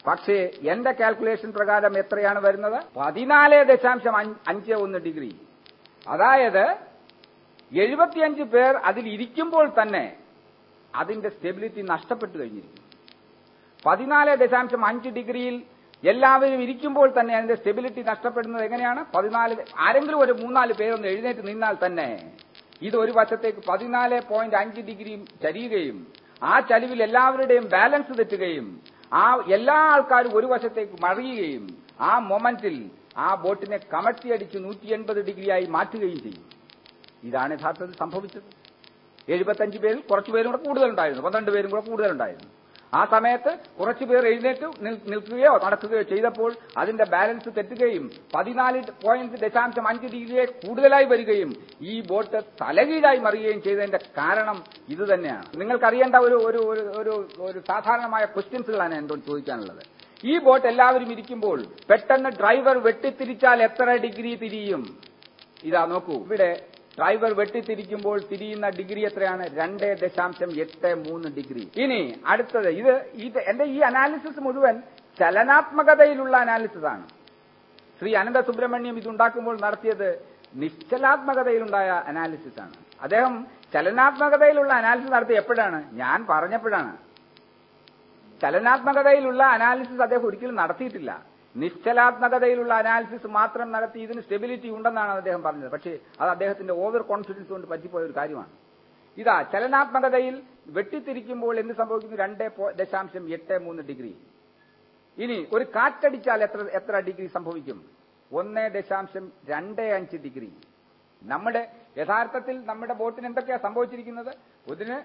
പക്ഷേ എന്റെ കാൽക്കുലേഷൻ പ്രകാരം എത്രയാണ് വരുന്നത്? 14.51 ഡിഗ്രി. അതായത് 75 പേർ അതിലിരിക്കുമ്പോൾ തന്നെ അതിന്റെ സ്റ്റെബിലിറ്റി നഷ്ടപ്പെട്ടു കഴിഞ്ഞിരിക്കുന്നു. 14.5 ഡിഗ്രിയിൽ എല്ലാവരും ഇരിക്കുമ്പോൾ തന്നെ അതിന്റെ സ്റ്റെബിലിറ്റി നഷ്ടപ്പെടുന്നത് എങ്ങനെയാണ്? 14 ആരെങ്കിലും ഒരു 3-4 പേരൊന്ന് എഴുന്നേറ്റ് നിന്നാൽ തന്നെ ഇത് ഒരു വശത്തേക്ക് 14.5 ഡിഗ്രി ചരിയുകയും ആ ചരിവിൽ എല്ലാവരുടെയും ബാലൻസ് തെറ്റുകയും ആ എല്ലാ ആൾക്കാരും ഒരു വശത്തേക്ക് മറിയുകയും ആ മൊമെന്റിൽ ആ ബോട്ടിനെ കമഴ്ത്തിയടിച്ച് 180 ഡിഗ്രിയായി മാറ്റുകയും ചെയ്യും. ഇതാണ് യഥാർത്ഥത്തിൽ സംഭവിച്ചത്. 75 പേരിൽ കുറച്ചുപേരും കൂടെ കൂടുതലുണ്ടായിരുന്നു, 12 പേരും കൂടെ കൂടുതലുണ്ടായിരുന്നു. ആ സമയത്ത് കുറച്ചുപേർ എഴുന്നേറ്റ് നിൽക്കുകയോ നടക്കുകയോ ചെയ്തപ്പോൾ അതിന്റെ ബാലൻസ് തെറ്റുകയും 14.5 ഡിഗ്രിയെ കൂടുതലായി വരികയും ഈ ബോട്ട് തലകീഴായി മറിയുകയും ചെയ്തതിന്റെ കാരണം ഇത് തന്നെയാണ്. നിങ്ങൾക്കറിയേണ്ട ഒരു സാധാരണമായ ക്വസ്റ്റ്യൻസുകളാണ് എന്നോട് ചോദിക്കാനുള്ളത്. ഈ ബോട്ട് എല്ലാവരും ഇരിക്കുമ്പോൾ പെട്ടെന്ന് ഡ്രൈവർ വെട്ടിത്തിരിച്ചാൽ എത്ര ഡിഗ്രി തിരിയും? ഇതാ നോക്കൂ, ഇവിടെ ഡ്രൈവർ വെട്ടിത്തിരിക്കുമ്പോൾ തിരിയുന്ന ഡിഗ്രി എത്രയാണ്? 2.83 ഡിഗ്രി. ഇനി അടുത്തത്, എന്റെ ഈ അനാലിസിസ് മുഴുവൻ ചലനാത്മകതയിലുള്ള അനാലിസിസ് ആണ്. ശ്രീ അനന്ത സുബ്രഹ്മണ്യം ഇതുണ്ടാക്കുമ്പോൾ നടത്തിയത് നിശ്ചലാത്മകതയിലുണ്ടായ അനാലിസിസ് ആണ്. അദ്ദേഹം ചലനാത്മകതയിലുള്ള അനാലിസിസ് നടത്തി എപ്പോഴാണ്? ഞാൻ പറഞ്ഞപ്പോഴാണ്. ചലനാത്മകതയിലുള്ള അനാലിസിസ് അദ്ദേഹം ഒരിക്കലും നടത്തിയിട്ടില്ല. നിശ്ചലാത്മകതയിലുള്ള അനാലിസിസ് മാത്രം നടത്തി ഇതിന് സ്റ്റെബിലിറ്റി ഉണ്ടെന്നാണ് അദ്ദേഹം പറഞ്ഞത്. പക്ഷേ അത് അദ്ദേഹത്തിന്റെ ഓവർ കോൺഫിഡൻസ് കൊണ്ട് പറ്റിപ്പോയ ഒരു കാര്യമാണ്. ഇതാ ചലനാത്മകതയിൽ വെട്ടിത്തിരിക്കുമ്പോൾ എന്ത് സംഭവിക്കുന്നു? 2.83 ഡിഗ്രി. ഇനി ഒരു കാറ്റടിച്ചാൽ എത്ര ഡിഗ്രി സംഭവിക്കും? 1.25 ഡിഗ്രി. യഥാർത്ഥത്തിൽ നമ്മുടെ ബോട്ടിന് എന്തൊക്കെയാ സംഭവിച്ചിരിക്കുന്നത്? ഇതിന്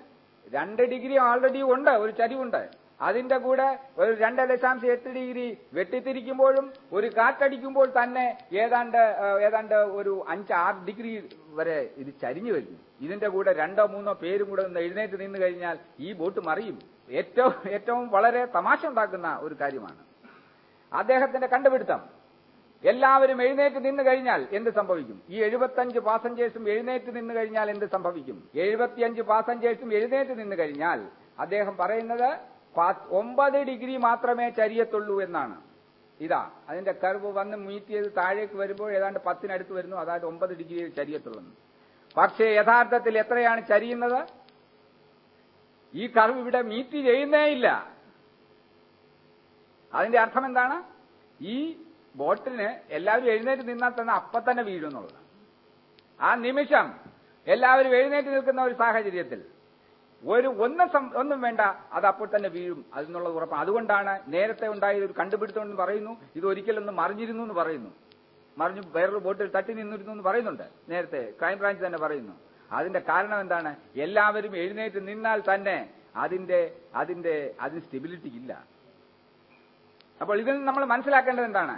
2 ഡിഗ്രി ഓൾറെഡി ഉണ്ട്, ഒരു ചരിവുണ്ട്. അതിന്റെ കൂടെ ഒരു 2.8 ഡിഗ്രി വെട്ടിത്തിരിക്കുമ്പോഴും ഒരു കാറ്റടിക്കുമ്പോൾ തന്നെ ഏതാണ്ട് ഒരു 5-6 ഡിഗ്രി വരെ ഇത് ചരിഞ്ഞു വരുന്നു. ഇതിന്റെ കൂടെ 2-3 പേരും കൂടെ ഒന്ന് എഴുന്നേറ്റ് നിന്ന് കഴിഞ്ഞാൽ ഈ ബോട്ട് മറിയും. ഏറ്റവും വളരെ തമാശ ഉണ്ടാക്കുന്ന ഒരു കാര്യമാണ് അദ്ദേഹത്തിന്റെ കണ്ടുപിടുത്തം. എല്ലാവരും എഴുന്നേറ്റ് നിന്ന് കഴിഞ്ഞാൽ എന്ത് സംഭവിക്കും? ഈ 75 പാസഞ്ചേഴ്സും എഴുന്നേറ്റ് നിന്ന് കഴിഞ്ഞാൽ എന്ത് സംഭവിക്കും? 75 പാസഞ്ചേഴ്സും എഴുന്നേറ്റ് നിന്ന് കഴിഞ്ഞാൽ അദ്ദേഹം പറയുന്നത് 9 ഡിഗ്രി മാത്രമേ ചരിയത്തുള്ളൂ എന്നാണ്. ഇതാ അതിന്റെ കർവ് വന്ന് മീറ്റ് ചെയ്ത് താഴേക്ക് വരുമ്പോൾ ഏതാണ്ട് 10-അടുത്ത് വരുന്നു. അതായത് 9 ഡിഗ്രിയിൽ ചരിയത്തുള്ളൂ. പക്ഷേ യഥാർത്ഥത്തിൽ എത്രയാണ് ചരിയുന്നത്? ഈ കർവ് ഇവിടെ മീറ്റ് ചെയ്യുന്നേയില്ല. അതിന്റെ അർത്ഥം എന്താണ്? ഈ ബോട്ടിന് എല്ലാവരും എഴുന്നേറ്റ് നിന്നാൽ തന്നെ അപ്പം തന്നെ വീഴും എന്നുള്ളത്. ആ നിമിഷം എല്ലാവരും എഴുന്നേറ്റ് നിൽക്കുന്ന ഒരു സാഹചര്യത്തിൽ ഒന്നും വേണ്ട, അത് അപ്പോൾ തന്നെ വീഴും അതെന്നുള്ളത് ഉറപ്പാണ്. അതുകൊണ്ടാണ് നേരത്തെ ഉണ്ടായ ഒരു കണ്ടുപിടുത്തം എന്ന് പറയുന്നു, ഇത് ഒരിക്കലൊന്ന് മറിഞ്ഞിരുന്നു എന്ന് പറയുന്നു. മറിഞ്ഞു വേറൊരു ബോട്ടിൽ തട്ടി നിന്നിരുന്നു എന്ന് പറയുന്നുണ്ട്. നേരത്തെ ക്രൈംബ്രാഞ്ച് തന്നെ പറയുന്നു. അതിന്റെ കാരണം എന്താണ്? എല്ലാവരും എഴുന്നേറ്റ് നിന്നാൽ തന്നെ അതിന് സ്റ്റെബിലിറ്റി ഇല്ല. അപ്പോൾ ഇതിൽ നമ്മൾ മനസ്സിലാക്കേണ്ടത് എന്താണ്?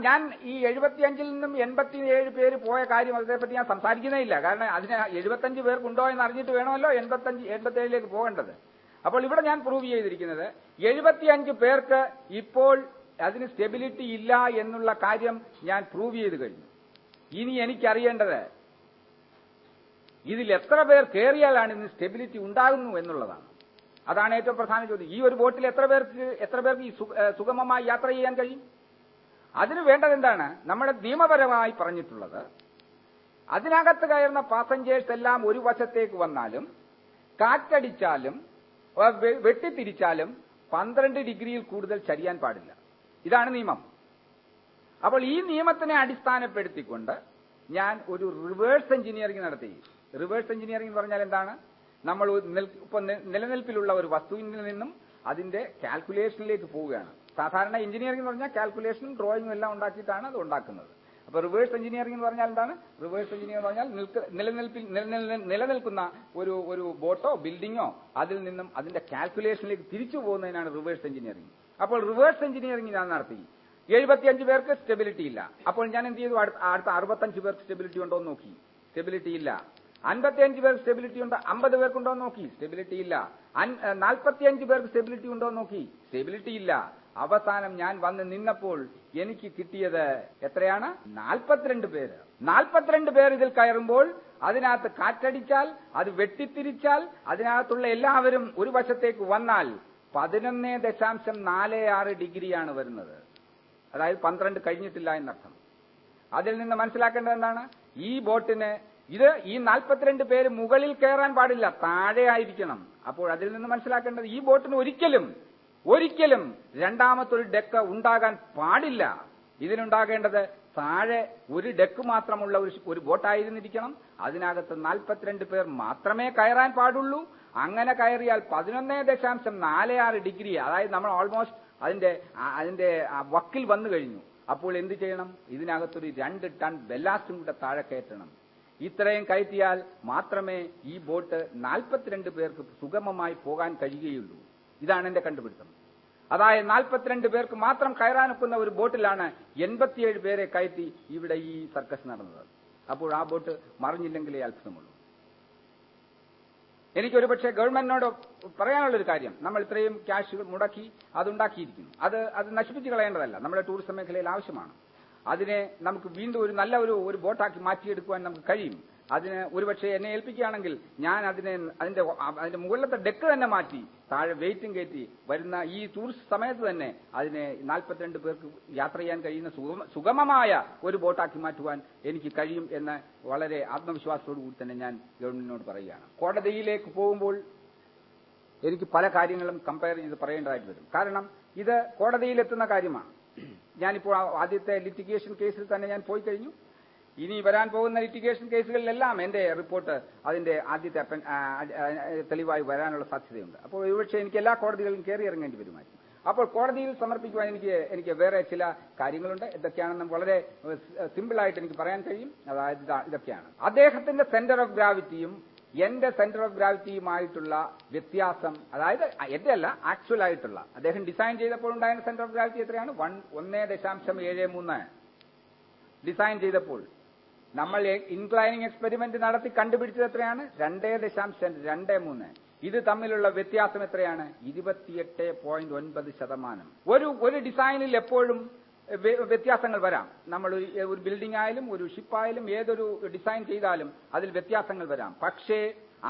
ഞാൻ ഈ 75-ൽ നിന്നും 87 പേര് പോയ കാര്യം അതേപ്പറ്റി ഞാൻ സംസാരിക്കുന്നേ ഇല്ല. കാരണം അതിന് 75 പേർക്കുണ്ടോ എന്ന് അറിഞ്ഞിട്ട് വേണമല്ലോ 87-ലേക്ക് പോകേണ്ടത്. അപ്പോൾ ഇവിടെ ഞാൻ പ്രൂവ് ചെയ്തിരിക്കുന്നത് 75 പേർക്ക് ഇപ്പോൾ അതിന് സ്റ്റെബിലിറ്റി ഇല്ല എന്നുള്ള കാര്യം ഞാൻ പ്രൂവ് ചെയ്ത് കഴിഞ്ഞു. ഇനി എനിക്കറിയേണ്ടത് ഇതിൽ എത്ര പേർ കയറിയാലാണ് ഇതിന് സ്റ്റെബിലിറ്റി ഉണ്ടാകുന്നു എന്നുള്ളതാണ്. അതാണ് ഏറ്റവും പ്രധാന ചോദ്യം. ഈ ഒരു ബോട്ടിൽ എത്ര പേർക്ക് ഈ സുഗമമായി യാത്ര ചെയ്യാൻ കഴിയും? അതിന് വേണ്ടത് എന്താണ്? നമ്മുടെ നിയമപരമായി പറഞ്ഞിട്ടുള്ളത്, അതിനകത്ത് കയറുന്ന പാസഞ്ചേഴ്സ് എല്ലാം ഒരു വശത്തേക്ക് വന്നാലും കാറ്റടിച്ചാലും വെട്ടിത്തിരിച്ചാലും 12 ഡിഗ്രിയിൽ കൂടുതൽ ചരിയാൻ പാടില്ല. ഇതാണ് നിയമം. അപ്പോൾ ഈ നിയമത്തിനെ അടിസ്ഥാനപ്പെടുത്തിക്കൊണ്ട് ഞാൻ ഒരു റിവേഴ്സ് എഞ്ചിനീയറിംഗ് നടത്തി. റിവേഴ്സ് എഞ്ചിനീയറിംഗ് എന്ന് പറഞ്ഞാൽ എന്താണ്? നമ്മൾ നിലനിൽപ്പിലുള്ള ഒരു വസ്തുവിൽ നിന്നും അതിന്റെ കാൽക്കുലേഷനിലേക്ക് പോവുകയാണ്. സാധാരണ എഞ്ചിനീയറിംഗ് എന്ന് പറഞ്ഞാൽ കാൽക്കുലേഷനും ഡ്രോയിങ്ങും എല്ലാം ഉണ്ടാക്കിയിട്ടാണ് അത് ഉണ്ടാക്കുന്നത്. അപ്പൊ റിവേഴ്സ് എഞ്ചിനീയറിംഗ് എന്ന് പറഞ്ഞാൽ എന്താണ്? റിവേഴ്സ് എഞ്ചിനീയറിംഗ് എന്ന് പറഞ്ഞാൽ നിലനിൽക്കുന്ന ഒരു ബോട്ടോ ബിൽഡിങ്ങോ അതിൽ നിന്നും അതിന്റെ കാൽക്കുലേഷനിലേക്ക് തിരിച്ചു പോകുന്നതിനാണ് റിവേഴ്സ് എഞ്ചിനീയറിംഗ്. അപ്പോൾ റിവേഴ്സ് എഞ്ചിനീയറിംഗ് ഞാൻ നടത്തി. 75 പേർക്ക് സ്റ്റെബിലിറ്റി ഇല്ല. അപ്പോൾ ഞാൻ എന്ത് ചെയ്തു? അടുത്ത 65 പേർക്ക് സ്റ്റെബിലിറ്റി ഉണ്ടോ എന്ന് നോക്കി. സ്റ്റെബിലിറ്റി ഇല്ല. 55 പേർക്ക് സ്റ്റെബിലിറ്റി ഉണ്ട്. 50 പേർക്കുണ്ടോ എന്ന് നോക്കി. സ്റ്റെബിലിറ്റി ഇല്ല. 45 പേർക്ക് സ്റ്റെബിലിറ്റി ഉണ്ടോ എന്ന് നോക്കി. സ്റ്റെബിലിറ്റി ഇല്ല. അവസാനം ഞാൻ വന്ന് നിന്നപ്പോൾ എനിക്ക് കിട്ടിയത് എത്രയാണ്? 42 പേര്. 42 പേർ ഇതിൽ കയറുമ്പോൾ അതിനകത്ത് കാറ്റടിച്ചാൽ, അത് വെട്ടിത്തിരിച്ചാൽ, അതിനകത്തുള്ള എല്ലാവരും ഒരു വശത്തേക്ക് വന്നാൽ 11.46 ഡിഗ്രിയാണ് വരുന്നത്. അതായത് 12 കഴിഞ്ഞിട്ടില്ല എന്നർത്ഥം. അതിൽ നിന്ന് മനസ്സിലാക്കേണ്ടത് എന്താണ്? ഈ ബോട്ടിന് ഈ 42 പേര് മുകളിൽ കയറാൻ പാടില്ല, താഴെ ആയിരിക്കണം. അപ്പോൾ അതിൽ നിന്ന് മനസ്സിലാക്കേണ്ടത് ഈ ബോട്ടിന് ഒരിക്കലും രണ്ടാമത്തൊരു ഡെക്ക് ഉണ്ടാകാൻ പാടില്ല. ഇതിനുണ്ടാകേണ്ടത് താഴെ ഒരു ഡെക്ക് മാത്രമുള്ള ഒരു ബോട്ടായിരുന്നിരിക്കണം. അതിനകത്ത് 42 പേർ മാത്രമേ കയറാൻ പാടുള്ളൂ. അങ്ങനെ കയറിയാൽ 11.46 ഡിഗ്രി, അതായത് നമ്മൾ ഓൾമോസ്റ്റ് അതിന്റെ വക്കിൽ വന്നു കഴിഞ്ഞു. അപ്പോൾ എന്ത് ചെയ്യണം? ഇതിനകത്തൊരു 2 ടൺ ബെല്ലാസ്റ്റും കൂടെ താഴെ കയറ്റണം. ഇത്രയും കയറ്റിയാൽ മാത്രമേ ഈ ബോട്ട് 42 പേർക്ക് സുഗമമായി പോകാൻ കഴിയുകയുള്ളൂ. ഇതാണ് എന്റെ കണ്ടുപിടുത്തം. അതായത് 42 പേർക്ക് മാത്രം കയറാനൊക്കുന്ന ഒരു ബോട്ടിലാണ് 87 പേരെ കയറ്റി ഇവിടെ ഈ സർക്കസ് നടന്നത്. അപ്പോൾ ആ ബോട്ട് മറിഞ്ഞില്ലെങ്കിലേ അത്ഭുതമുള്ളൂ. എനിക്കൊരു പക്ഷേ ഗവൺമെന്റിനോട് പറയാനുള്ളൊരു കാര്യം, നമ്മൾ ഇത്രയും ക്യാഷ് മുടക്കി അതുണ്ടാക്കിയിരിക്കുന്നു, അത് നശിപ്പിച്ച് കളയേണ്ടതല്ല. നമ്മുടെ ടൂറിസം മേഖലയിൽ ആവശ്യമാണ്. അതിനെ നമുക്ക് വീണ്ടും ഒരു നല്ല ഒരു ബോട്ടാക്കി മാറ്റിയെടുക്കുവാൻ നമുക്ക് കഴിയും. അതിന് ഒരുപക്ഷെ എന്നെ ഏൽപ്പിക്കുകയാണെങ്കിൽ ഞാൻ അതിന്റെ മുകളിലത്തെ ഡെക്ക് തന്നെ മാറ്റി താഴെ വെയിറ്റും കയറ്റി വരുന്ന ഈ ടൂറിസ്റ്റ് സമയത്ത് തന്നെ അതിനെ 42 പേർക്ക് യാത്ര ചെയ്യാൻ കഴിയുന്ന സുഗമമായ ഒരു ബോട്ടാക്കി മാറ്റുവാൻ എനിക്ക് കഴിയും എന്ന് വളരെ ആത്മവിശ്വാസത്തോടു കൂടി തന്നെ ഞാൻ ഗവൺമെന്റിനോട് പറയുകയാണ്. കോടതിയിലേക്ക് പോകുമ്പോൾ എനിക്ക് പല കാര്യങ്ങളും കമ്പയർ ചെയ്ത് പറയേണ്ടതായിട്ട് വരും. കാരണം ഇത് കോടതിയിലെത്തുന്ന കാര്യമാണ്. ഞാനിപ്പോൾ ആദ്യത്തെ ലിറ്റിഗേഷൻ കേസിൽ തന്നെ ഞാൻ പോയി കഴിഞ്ഞു. ഇനി വരാൻ പോകുന്ന ലിറ്റിഗേഷൻ കേസുകളിലെല്ലാം എന്റെ റിപ്പോർട്ട് അതിന്റെ ആദ്യത്തെ തെളിവായി വരാനുള്ള സാധ്യതയുണ്ട്. അപ്പോൾ ഒരുപക്ഷെ എനിക്ക് എല്ലാ കോടതികളിലും കയറി ഇറങ്ങേണ്ടി വരുമായിരിക്കും. അപ്പോൾ കോടതിയിൽ സമർപ്പിക്കുവാൻ എനിക്ക് വേറെ ചില കാര്യങ്ങളുണ്ട്. ഇതൊക്കെയാണെന്ന് വളരെ സിമ്പിളായിട്ട് എനിക്ക് പറയാൻ കഴിയും. അതായത് ഇതൊക്കെയാണ് അദ്ദേഹത്തിന്റെ സെന്റർ ഓഫ് ഗ്രാവിറ്റിയും എന്റെ സെന്റർ ഓഫ് ഗ്രാവിറ്റിയുമായിട്ടുള്ള വ്യത്യാസം. അതായത് എന്റെ അല്ല, ആക്ച്വൽ ആയിട്ടുള്ള അദ്ദേഹം ഡിസൈൻ ചെയ്തപ്പോൾ ഉണ്ടായിരുന്ന സെന്റർ ഓഫ് ഗ്രാവിറ്റി എത്രയാണ്? 1.73 ഡിസൈൻ ചെയ്തപ്പോൾ. നമ്മൾ ഇൻക്ലൈനിങ് എക്സ്പെരിമെന്റ് നടത്തി കണ്ടുപിടിച്ചത് എത്രയാണ്? 2.23. ഇത് തമ്മിലുള്ള വ്യത്യാസം എത്രയാണ്? 28.9%. ഒരു ഡിസൈനിൽ എപ്പോഴും വ്യത്യാസങ്ങൾ വരാം. നമ്മൾ ഒരു ബിൽഡിംഗ് ആയാലും ഒരു ഷിപ്പായാലും ഏതൊരു ഡിസൈൻ ചെയ്താലും അതിൽ വ്യത്യാസങ്ങൾ വരാം. പക്ഷേ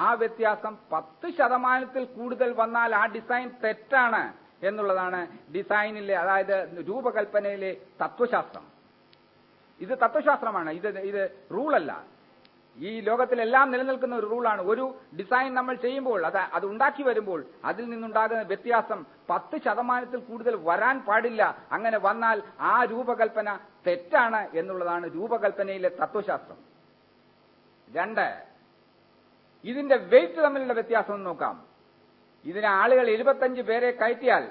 ആ വ്യത്യാസം 10% കൂടുതൽ വന്നാൽ ആ ഡിസൈൻ തെറ്റാണ് എന്നുള്ളതാണ് ഡിസൈനിലെ, അതായത് രൂപകൽപ്പനയിലെ തത്വശാസ്ത്രം. ഇത് തത്വശാസ്ത്രമാണ്, ഇത് റൂളല്ല. ഈ ലോകത്തിലെല്ലാം നിലനിൽക്കുന്ന ഒരു റൂളാണ്. ഒരു ഡിസൈൻ നമ്മൾ ചെയ്യുമ്പോൾ അത് ഉണ്ടാക്കി വരുമ്പോൾ അതിൽ നിന്നുണ്ടാകുന്ന വ്യത്യാസം 10% കൂടുതൽ വരാൻ പാടില്ല. അങ്ങനെ വന്നാൽ ആ രൂപകൽപ്പന തെറ്റാണ് എന്നുള്ളതാണ് രൂപകൽപ്പനയിലെ തത്വശാസ്ത്രം. 2, ഇതിന്റെ വെയിറ്റ് തമ്മിലുള്ള വ്യത്യാസം ഒന്ന് നോക്കാം. ഇതിന് ആളുകൾ 75 പേരെ കയറ്റിയാൽ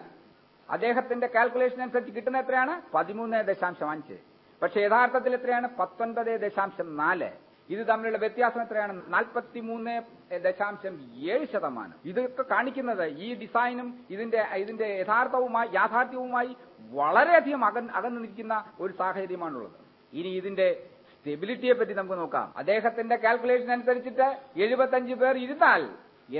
അദ്ദേഹത്തിന്റെ കാൽക്കുലേഷൻ അനുസരിച്ച് കിട്ടുന്ന എത്രയാണ്? 13.5. പക്ഷെ യഥാർത്ഥത്തിൽ എത്രയാണ്? 19.4. ഇത് തമ്മിലുള്ള വ്യത്യാസം എത്രയാണ്? 43.7%. ഇതൊക്കെ കാണിക്കുന്നത് ഈ ഡിസൈനും ഇതിന്റെ യാഥാർത്ഥ്യവുമായി വളരെയധികം അകന്നു നിൽക്കുന്ന ഒരു സാഹചര്യമാണുള്ളത്. ഇനി ഇതിന്റെ സ്റ്റെബിലിറ്റിയെ പറ്റി നമുക്ക് നോക്കാം. അദ്ദേഹത്തിന്റെ കാൽക്കുലേഷൻ അനുസരിച്ചിട്ട് 75 പേർ ഇരുന്നാൽ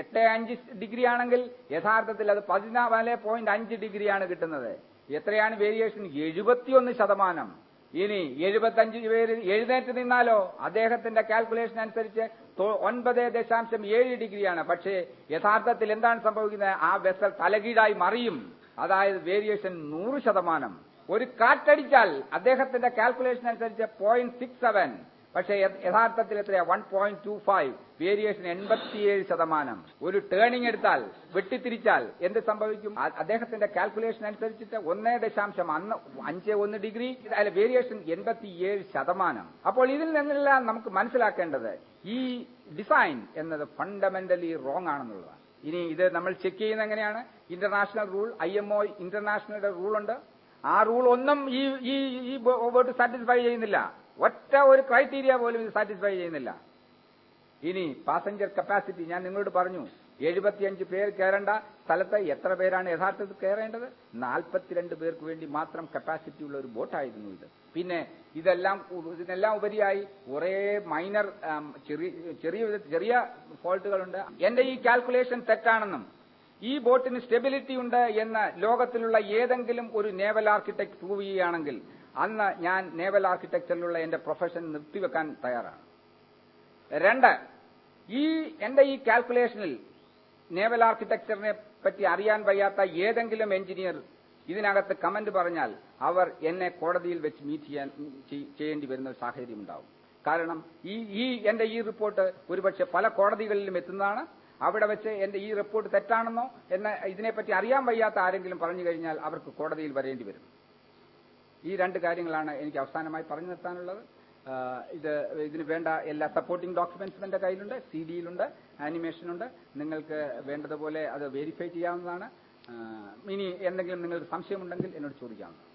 8.5 ഡിഗ്രി ആണെങ്കിൽ യഥാർത്ഥത്തിൽ അത് 14.5 ഡിഗ്രിയാണ് കിട്ടുന്നത്. എത്രയാണ് വേരിയേഷൻ? 71%. ഇനി 75 പേര് എഴുന്നേറ്റ് നിന്നാലോ അദ്ദേഹത്തിന്റെ കാൽക്കുലേഷൻ അനുസരിച്ച് 9.7 ഡിഗ്രിയാണ്. പക്ഷേ യഥാർത്ഥത്തിൽ എന്താണ് സംഭവിക്കുന്നത്? ആ വെസൽ തലകീഴായി മറിയും. അതായത് വേരിയേഷൻ 100%. ഒരു കാറ്റടിച്ചാൽ അദ്ദേഹത്തിന്റെ കാൽക്കുലേഷൻ അനുസരിച്ച് 0.67, പക്ഷേ യഥാർത്ഥത്തിൽ എത്രയാ? 1.25. വേരിയേഷൻ 87%. ഒരു ടേണിംഗ് എടുത്താൽ, വെട്ടിത്തിരിച്ചാൽ എന്ത് സംഭവിക്കും? അദ്ദേഹത്തിന്റെ കാൽക്കുലേഷൻ അനുസരിച്ചിട്ട് 1.51 ഡിഗ്രി, അതിലെ വേരിയേഷൻ 87%. അപ്പോൾ ഇതിൽ നിന്നെല്ലാം നമുക്ക് മനസ്സിലാക്കേണ്ടത് ഈ ഡിസൈൻ എന്നത് ഫണ്ടമെന്റലി റോങ് ആണെന്നുള്ളതാണ്. ഇനി ഇത് നമ്മൾ ചെക്ക് ചെയ്യുന്നത് എങ്ങനെയാണ്? ഇന്റർനാഷണൽ റൂൾ, IMO ഇന്റർനാഷണൽ റൂളുണ്ട്. ആ റൂൾ ഒന്നും ഈ ബോട്ട് സാറ്റിസ്ഫൈ ചെയ്യുന്നില്ല. ഒറ്റ ഒരു ക്രൈറ്റീരിയ പോലും ഇത് സാറ്റിസ്ഫൈ ചെയ്യുന്നില്ല. ഇനി പാസഞ്ചർ കപ്പാസിറ്റി ഞാൻ നിങ്ങളോട് പറഞ്ഞു. 75 പേർ കയറേണ്ട സ്ഥലത്ത് എത്ര പേരാണ് യഥാർത്ഥത്തിൽ കയറേണ്ടത്? 42 പേർക്ക് വേണ്ടി മാത്രം കപ്പാസിറ്റി ഉള്ള ഒരു ബോട്ടായിരുന്നു ഇത്. പിന്നെ ഇതിനെല്ലാം ഉപരിയായി കുറെ മൈനർ ചെറിയ ഫോൾട്ടുകളുണ്ട്. എന്റെ ഈ കാൽക്കുലേഷൻ തെറ്റാണെന്നും ഈ ബോട്ടിന് സ്റ്റെബിലിറ്റി ഉണ്ട് എന്ന് ലോകത്തിലുള്ള ഏതെങ്കിലും ഒരു നേവൽ ആർക്കിടെക്ട് പ്രൂവ് ചെയ്യുകയാണെങ്കിൽ അന്ന് ഞാൻ നേവൽ ആർക്കിടെക്ചറിലുള്ള എന്റെ പ്രൊഫഷൻ നിർത്തിവെക്കാൻ തയ്യാറാണ്. 2, എന്റെ ഈ കാൽക്കുലേഷനിൽ നേവൽ ആർക്കിടെക്ചറിനെ പറ്റി അറിയാൻ വയ്യാത്ത ഏതെങ്കിലും എഞ്ചിനീയർ ഇതിനകത്ത് കമന്റ് പറഞ്ഞാൽ അവർ എന്നെ കോടതിയിൽ വെച്ച് മീറ്റ് ചെയ്യേണ്ടി വരുന്ന ഒരു സാഹചര്യം ഉണ്ടാവും. കാരണം എന്റെ ഈ റിപ്പോർട്ട് ഒരുപക്ഷെ പല കോടതികളിലും എത്തുന്നതാണ്. അവിടെ വെച്ച് എന്റെ ഈ റിപ്പോർട്ട് തെറ്റാണെന്നോ ഇതിനെപ്പറ്റി അറിയാൻ വയ്യാത്ത ആരെങ്കിലും പറഞ്ഞു കഴിഞ്ഞാൽ അവർക്ക് കോടതിയിൽ വരേണ്ടി വരും. ഈ രണ്ട് കാര്യങ്ങളാണ് എനിക്ക് അവസാനമായി പറഞ്ഞു നിർത്താനുള്ളത്. ഇതിന് വേണ്ട എല്ലാ സപ്പോർട്ടിംഗ് ഡോക്യുമെന്റ്സും എന്റെ കയ്യിലുണ്ട്, CD-യിലുണ്ട്, ആനിമേഷനുണ്ട്. നിങ്ങൾക്ക് വേണ്ടതുപോലെ അത് വെരിഫൈ ചെയ്യാവുന്നതാണ്. ഇനി എന്തെങ്കിലും നിങ്ങൾക്ക് സംശയമുണ്ടെങ്കിൽ എന്നോട് ചോദിക്കാവുന്നതാണ്.